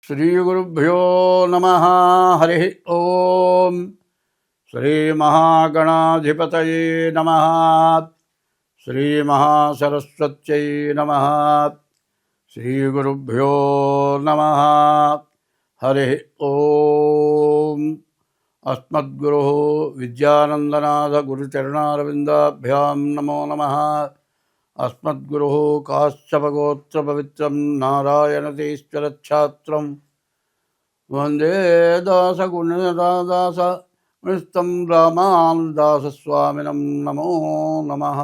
శ్రీగురుభ్యో నమః. హరి ఓం. శ్రీమహాగణాధిపతయే నమః. శ్రీమహాసరస్వత్యై నమః. శ్రీగురుభ్యో నమః. హరి ఓం. అస్మద్గురోః విద్యానందనాథ గురుచరణారవిందాభ్యాం నమో నమః. అస్మద్గురోః కాశ్యపగోత్రపవిత్రం నారాయణతీశ్వరఛాత్రం వందే దాసగుణదాస విస్తం రామానుదాసస్వామినం నమో నమః.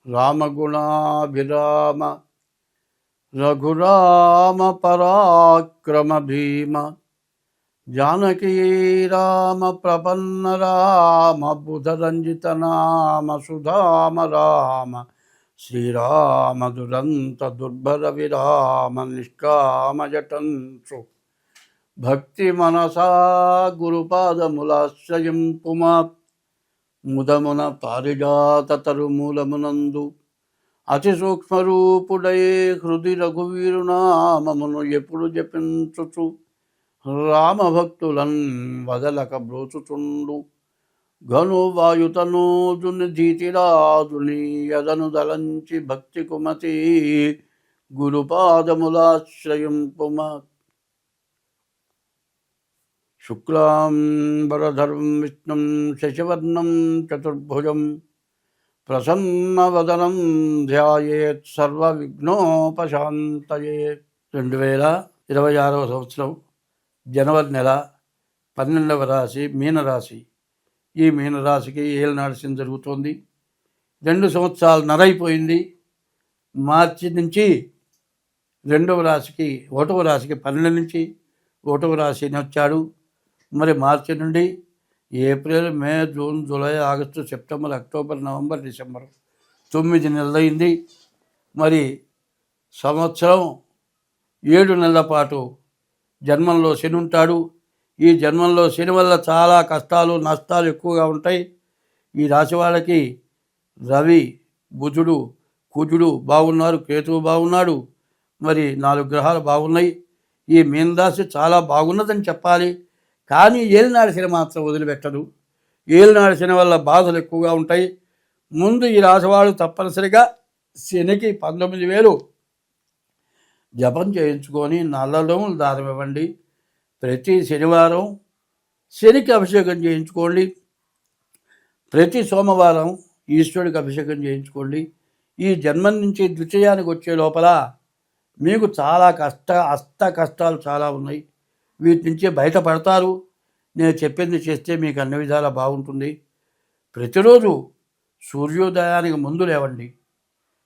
రామగుణాభిరామ రఘురామ పరాక్రమ భీమ జానకీ రామ ప్రపన్న రామ బుధరంజిత నామ సుధామ రామ శ్రీరామ దురంత దుర్భర విరామ నిష్కామ జటంసు భక్తి మనసా గురుపాదములాశ్రయం పుమా ముదమున పారిజాత తరుమూలమునందు అతి సూక్ష్మరూపుడై హృది రఘువీరునామమును ఎప్పుడు జపించుచు రామభక్తులన్ వదలక బ్రోచుచుండు ఘను వాయుతనూజుని ధీతిరాజుని యదను దలంచి భక్తి కుమతి గురుపాదములాశ్రయింపుమ. శుక్లాంబరధరం విష్ణుం శశివర్ణం చతుర్భుజం ప్రసన్నవదనం ధ్యాయేత్ సర్వవిఘ్నోపశాంతయే. 2026వ సంవత్సరం జనవరి నెల 12వ రాశి మీనరాశి. ఈ మీనరాశికి ఏలనాడు శని జరుగుతోంది. 2 సంవత్సరాలు నరైపోయింది. మార్చి నుంచి 2వ రాశికి 1వ రాశికి 12 నుంచి 1వ రాశిని వచ్చాడు. మరి మార్చి నుండి April, May, June, July, August, September, October, November, December 9 నెలలైంది. మరి సంవత్సరం 7 నెలల పాటు జన్మంలో శని ఉంటాడు. ఈ జన్మంలో శని వల్ల చాలా కష్టాలు నష్టాలు ఎక్కువగా ఉంటాయి. ఈ రాశి వాళ్ళకి రవి, బుధుడు, కుజుడు బాగున్నారు, కేతువు బాగున్నాడు. మరి 4 గ్రహాలు బాగున్నాయి. ఈ మీనరాశి చాలా బాగున్నదని చెప్పాలి. కానీ ఏలినాడు శని మాత్రం వదిలిపెట్టదు. ఏలినాడు శని వల్ల బాధలు ఎక్కువగా ఉంటాయి. ముందు ఈ రాశివాళ్ళు తప్పనిసరిగా శనికి 19,000 జపం చేయించుకొని నల్లలోములు దారం ఇవ్వండి. ప్రతి శనివారం శనికి అభిషేకం చేయించుకోండి. ప్రతి సోమవారం ఈశ్వరుడికి అభిషేకం చేయించుకోండి. ఈ జన్మం నుంచి ద్వితీయానికి వచ్చే లోపల మీకు చాలా అష్ట కష్టాలు చాలా ఉన్నాయి. వీటి నుంచి బయటపడతారు. నేను చెప్పింది చేస్తే మీకు అన్ని విధాలా బాగుంటుంది. ప్రతిరోజు సూర్యోదయానికి ముందు లేవండి.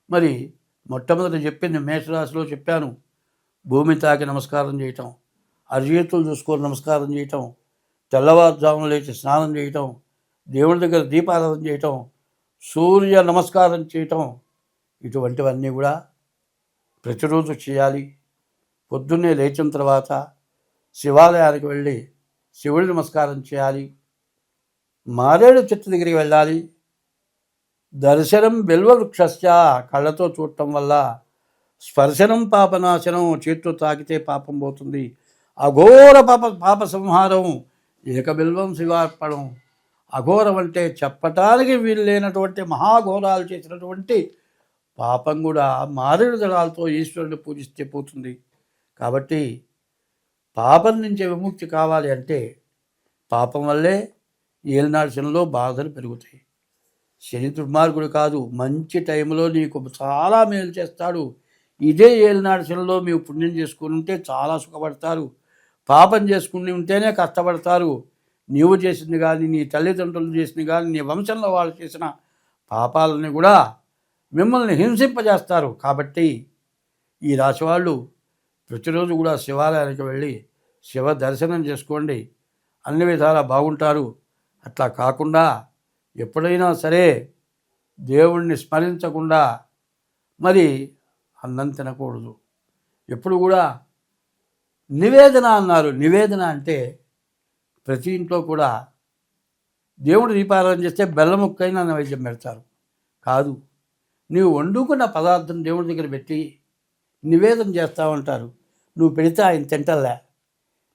మరి మొట్టమొదటి చెప్పింది మేషరాశిలో చెప్పాను. భూమి తాకి నమస్కారం చేయటం, అరిచేతులు చూసుకొని నమస్కారం చేయటం, తెల్లవారుజామున లేచి స్నానం చేయటం, దేవుడి దగ్గర దీపారాధన చేయటం, సూర్య నమస్కారం చేయటం, ఇటువంటివన్నీ కూడా ప్రతిరోజు చేయాలి. పొద్దున్నే లేచిన తర్వాత శివాలయానికి వెళ్ళి శివుడి నమస్కారం చేయాలి. మారేడు చెట్టు దగ్గరికి వెళ్ళాలి. దర్శనం బిల్వవృక్షస్య, కళ్ళతో చూడటం వల్ల, స్పర్శనం పాపనాశనం, చేతితో తాకితే పాపం పోతుంది. అఘోర పాప సంహారం, ఏకబిల్వం శివార్పణం. అఘోరం అంటే చెప్పటానికి వీలు లేనటువంటి మహాఘోరాలు చేసినటువంటి పాపం కూడా మారేడు దళాలతో ఈశ్వరుని పూజిస్తే పోతుంది. కాబట్టి పాపం నుంచి విముక్తి కావాలి అంటే పాపం వల్లే ఏలినాడు శనిలో బాధలు పెరుగుతాయి. శని దుర్మార్గుడు కాదు, మంచి టైంలో నీకు చాలా మేలు చేస్తాడు. ఇదే ఏలినాడు శనిలో మీరు పుణ్యం చేసుకుని ఉంటే చాలా సుఖపడతారు. పాపం చేసుకుని ఉంటేనే కష్టపడతారు. నీవు చేసింది కానీ, నీ తల్లిదండ్రులు చేసింది కానీ, నీ వంశంలో వాళ్ళు చేసిన పాపాలని కూడా మిమ్మల్ని హింసింపజేస్తారు. కాబట్టి ఈ రాశి వాళ్ళు ప్రతిరోజు కూడా శివాలయానికి వెళ్ళి శివ దర్శనం చేసుకోండి. అన్ని విధాలా బాగుంటారు. అట్లా కాకుండా ఎప్పుడైనా సరే దేవుణ్ణి స్మరించకుండా మరి అన్నం తినకూడదు. ఎప్పుడు కూడా నివేదన అన్నారు. నివేదన అంటే ప్రతి ఇంట్లో కూడా దేవుడు దీపారాధన చేస్తే బెల్లం ముక్కైనా నైవేద్యం పెడతారు. కాదు, నీవు వండుకున్న పదార్థం దేవుడి దగ్గర పెట్టి నివేదన చేస్తూ ఉంటారు. నువ్వు పెడితే ఆయన తింటలే.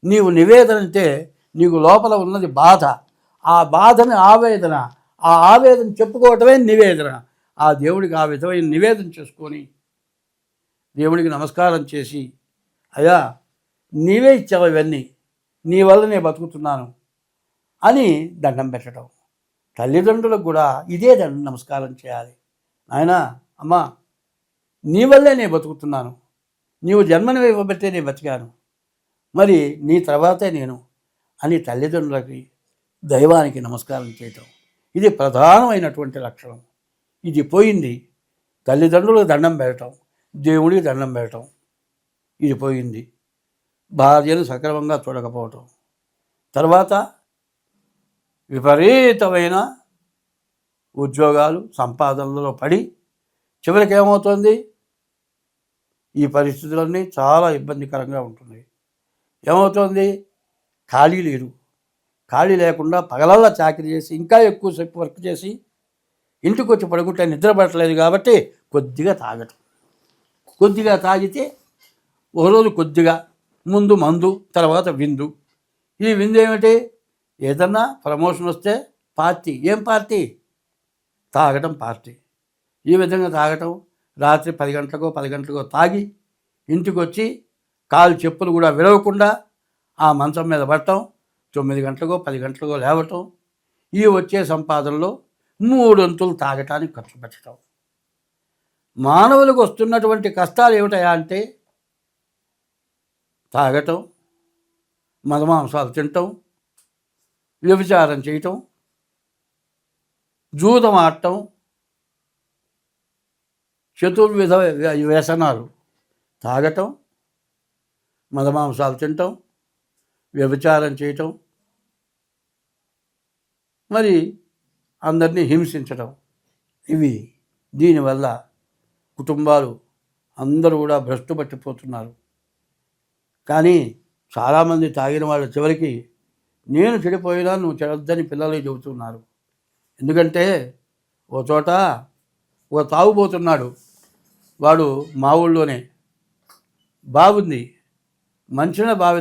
నీవు నివేదన అంటే నీకు లోపల ఉన్నది బాధ, ఆ బాధని ఆవేదన, ఆ ఆవేదన చెప్పుకోవటమే నివేదన. ఆ దేవుడికి ఆ విధమైన నివేదన చేసుకొని దేవుడికి నమస్కారం చేసి, అయ్యా నీవే ఇచ్చావు ఇవన్నీ, నీ వల్ల నేను బతుకుతున్నాను అని దండం పెట్టడం. తల్లిదండ్రులకు కూడా ఇదే నమస్కారం చేయాలి. నాయన, అమ్మా, నీ వల్లే నేను బతుకుతున్నాను, నీవు జన్మను ఇవ్వబట్టే నేను బతికాను, మరి నీ తర్వాతే నేను అని తల్లిదండ్రులకి దైవానికి నమస్కారం చేయటం ఇది ప్రధానమైనటువంటి లక్షణం. ఇది పోయింది. తల్లిదండ్రులకు దండం పెట్టడం, దేవుడికి దండం పెట్టడం ఇది పోయింది. భార్యను సక్రమంగా చూడకపోవటం, తర్వాత విపరీతమైన ఉద్యోగాలు సంపాదనలో పడి చివరికి ఏమవుతుంది, ఈ పరిస్థితులన్నీ చాలా ఇబ్బందికరంగా ఉంటుంది. ఏమవుతుంది, ఖాళీ లేదు. ఖాళీ లేకుండా పగలల్లా చాకరీ చేసి ఇంకా ఎక్కువసేపు వర్క్ చేసి ఇంటికి వచ్చి పడుకుంటే నిద్ర పట్టలేదు కాబట్టి కొద్దిగా తాగటం. కొద్దిగా తాగితే ఒకరోజు కొద్దిగా, ముందు మందు, తర్వాత విందు. ఈ విందు ఏమిటి, ఏదన్నా ప్రమోషన్ వస్తే పార్టీ. ఏం పార్టీ, తాగటం పార్టీ. ఈ విధంగా తాగటం, రాత్రి 10 గంటలకో తాగి ఇంటికి వచ్చి కాలు చెప్పులు కూడా విడవకుండా ఆ మంచం మీద పడటం, 9 గంటలకో 10 గంటలకో లేవటం. ఈ వచ్చే సంపాదనలో 3 వంతులు తాగటానికి ఖర్చు పెట్టడం. మానవులకు వస్తున్నటువంటి కష్టాలు ఏమిటయా అంటే తాగటం, మదమాంసాలు తినటం, వ్యభిచారం చేయటం, జూదం ఆడటం, చతుర్విధ వ్యసనాలు, తాగటం, మదమాంసాలు తినటం, వ్యభిచారం చేయటం, మరి అందరినీ హింసించడం. ఇవి దీనివల్ల కుటుంబాలు అందరూ కూడా భ్రష్టు పట్టిపోతున్నారు. కానీ చాలామంది తాగిన వాళ్ళ చివరికి నేను చెడిపోయినా నువ్వు చెడొద్దని పిల్లలే చెబుతున్నారు. ఎందుకంటే ఓ చోట ఒక తాగుబోతున్నాడు, వాడు మా ఊళ్ళోనే బాగుంది, మంచినీళ్ళ బావి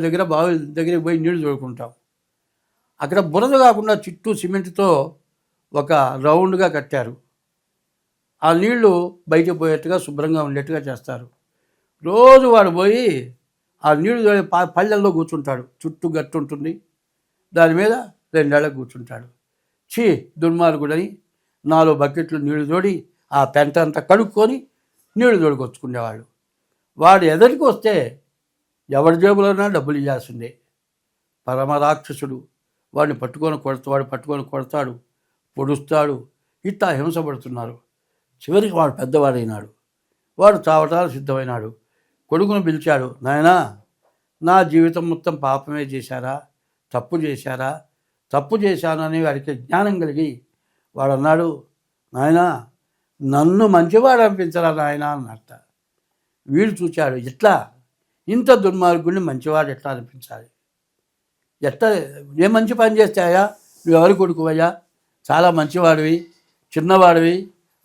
దగ్గరికి పోయి నీళ్లు తోడుకుంటాం. అక్కడ బురద కాకుండా చుట్టూ సిమెంట్తో ఒక రౌండ్గా కట్టారు. ఆ నీళ్లు బయటకు పోయేట్టుగా శుభ్రంగా ఉండేట్టుగా చేస్తారు. రోజు వాడు పోయి ఆ నీళ్లు పళ్ళల్లో కూర్చుంటాడు. చుట్టూ గట్టు ఉంటుంది, దాని మీద 2 ఏళ్ళకు కూర్చుంటాడు. దుర్మార్గుడని 4 బకెట్లు నీళ్లు తోడి ఆ పెంట అంతా కడుక్కొని నీళ్లు తోడుకొచ్చుకునేవాళ్ళు. వాడు ఎదుటికి వస్తే ఎవరి జేబులోనా డబ్బులు ఇవ్వాల్సిందే. పరమరాక్షసుడు. వాడు పట్టుకొని కొడతాడు, పొడుస్తాడు, ఇట్లా హింసపడుతున్నారు. చివరికి వాడు పెద్దవాడైనాడు, వాడు చావటానికి సిద్ధమైనాడు. కొడుకును పిలిచాడు, నాయనా, నా జీవితం మొత్తం పాపమే చేశారా, తప్పు చేశారా, తప్పు చేశానని వాడికి జ్ఞానం కలిగి వాడు అన్నాడు, నాయనా, నన్ను మంచివాడు అనిపించరా నాయనా అన్నట్ట. వీడు చూచాడు, ఎట్లా ఇంత దుర్మార్గుడిని మంచివాడు ఎట్లా అనిపించాలి, ఎట్లా ఏ మంచి పని చేస్తాయా, నువ్వు ఎవరి కొడుకువయ్యా, చాలా మంచివాడివి, చిన్నవాడివి,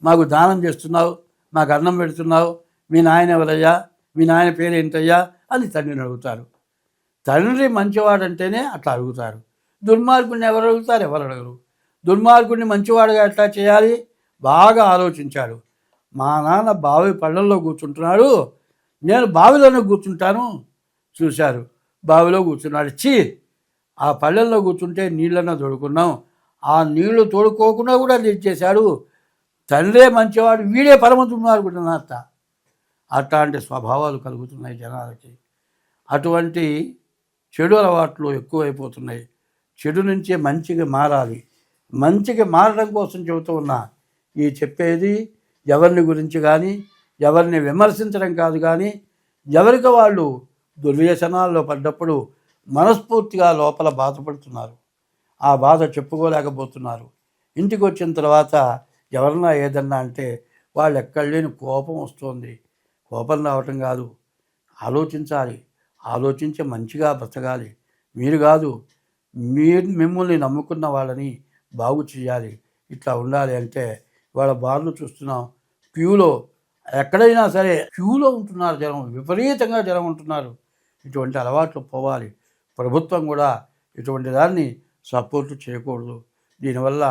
మాకు దానం చేస్తున్నావు, మాకు అన్నం పెడుతున్నావు, మీ నాయన ఎవరయ్యా, మీ నాయన పేరు ఏంటయ్యా అని తండ్రిని అడుగుతారు. తండ్రి మంచివాడంటేనే అట్లా అడుగుతారు. దుర్మార్గుడిని ఎవరు అడుగుతారు, ఎవరు అడగరు. దుర్మార్గుడిని మంచివాడుగా ఎట్లా చేయాలి బాగా ఆలోచించాడు. మా నాన్న బావి పళ్ళల్లో కూర్చుంటున్నాడు, నేను బావిలోనే కూర్చుంటాను. చూశారు, బావిలో కూర్చున్నాడు. ఆ పళ్ళల్లో కూర్చుంటే నీళ్ళన్నా తోడుకున్నాం, ఆ నీళ్లు తోడుకోకుండా కూడా తెచ్చేశాడు. తండ్రే మంచివాడు, వీడే పరమ దుర్మార్గుడు అన్నట్ట. అట్లాంటి స్వభావాలు కలుగుతున్నాయి జనాలకి. అటువంటి చెడు అలవాట్లు ఎక్కువైపోతున్నాయి. చెడు నుంచే మంచిగా మారాలి. మంచిగా మారడం కోసం చెబుతూ ఉన్నా. ఈ చెప్పేది ఎవరిని గురించి కానీ, ఎవరిని విమర్శించడం కాదు, కానీ ఎవరికి వాళ్ళు దుర్వ్యసనాల్లో పడ్డప్పుడు మనస్ఫూర్తిగా లోపల బాధపడుతున్నారు. ఆ బాధ చెప్పుకోలేకపోతున్నారు. ఇంటికి వచ్చిన తర్వాత ఎవరన్నా ఏదన్నా అంటే వాళ్ళు ఎక్కడ లేని కోపం వస్తుంది. కోపం రావటం కాదు, ఆలోచించాలి. ఆలోచించి మంచిగా బ్రతకాలి. మీరు కాదు, మిమ్మల్ని నమ్ముకున్న వాళ్ళని బాగు చేయాలి. ఇట్లా ఉండాలి. అంటే వాళ్ళ బార్లు చూస్తున్నాం, క్యూలో ఎక్కడైనా సరే క్యూలో ఉంటున్నారు జనం, విపరీతంగా జనం ఉంటున్నారు. ఇటువంటి అలవాట్లు పోవాలి. ప్రభుత్వం కూడా ఇటువంటి దాన్ని సపోర్టు చేయకూడదు. దీనివల్ల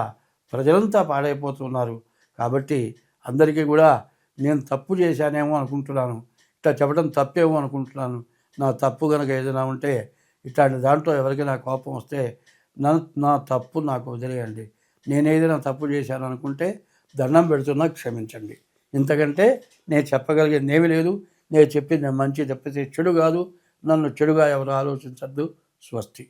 ప్రజలంతా పాడైపోతున్నారు. కాబట్టి అందరికీ కూడా నేను తప్పు చేశానేమో అనుకుంటున్నాను, ఇట్లా చెప్పడం తప్పేమో అనుకుంటున్నాను. నా తప్పు కనుక ఏదైనా ఉంటే ఇట్లాంటి దాంట్లో ఎవరికైనా కోపం వస్తే నా తప్పు నాకు వదిలేయండి. నేను ఏదైనా తప్పు చేశాను అనుకుంటే దండం పెడుతున్నా, క్షమించండి. ఇంతకంటే నేను చెప్పగలిగేది ఏమీ లేదు. నేను చెప్పింది మంచి తప్పితే చెడు కాదు. నన్ను చెడుగా ఎవరు ఆలోచించద్దు. స్వస్తి.